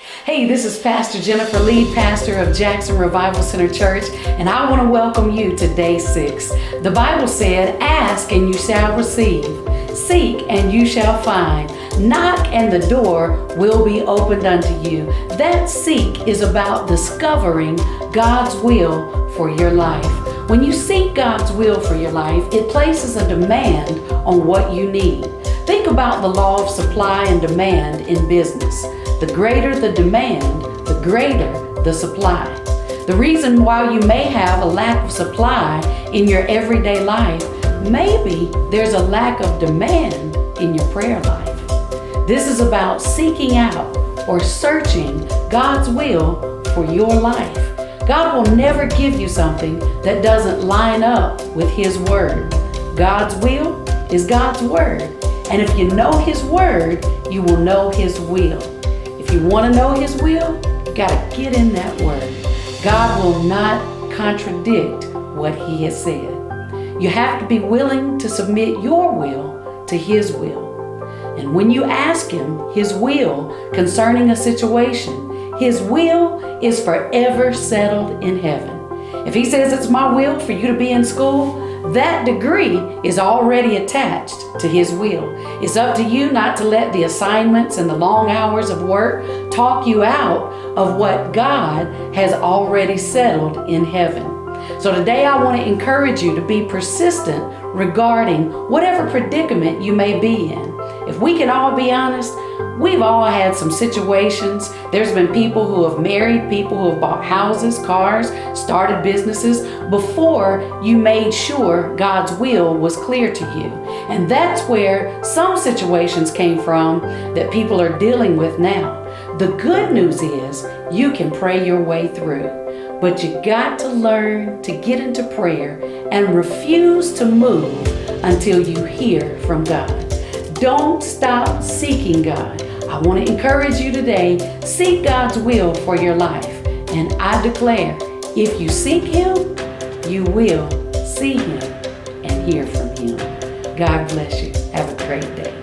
Hey, this is Pastor Jennifer, lead pastor of Jackson Revival Center Church, and I want to welcome you to day 6. The Bible said, "Ask and you shall receive, seek and you shall find, knock and the door will be opened unto you." That seek is about discovering God's will for your life. When you seek God's will for your life, it places a demand on what you need. Think about the law of supply and demand in business. The greater the demand, the greater the supply. The reason why you may have a lack of supply in your everyday life, maybe there's a lack of demand in your prayer life. This is about seeking out or searching God's will for your life. God will never give you something that doesn't line up with His Word. God's will is God's Word. And if you know His Word, you will know His will. If you want to know His will, you got to get in that Word. God will not contradict what He has said. You have to be willing to submit your will to His will. And when you ask Him His will concerning a situation, His will is forever settled in heaven. If He says it's my will for you to be in school, that degree is already attached to His will. It's up to you not to let the assignments and the long hours of work talk you out of what God has already settled in heaven. So today I want to encourage you to be persistent regarding whatever predicament you may be in. If we can all be honest, we've all had some situations. There's been people who have married, people who have bought houses, cars, started businesses before you made sure God's will was clear to you. And that's where some situations came from that people are dealing with now. The good news is you can pray your way through. But you got to learn to get into prayer and refuse to move until you hear from God. Don't stop seeking God. I want to encourage you today, seek God's will for your life. And I declare, if you seek Him, you will see Him and hear from Him. God bless you. Have a great day.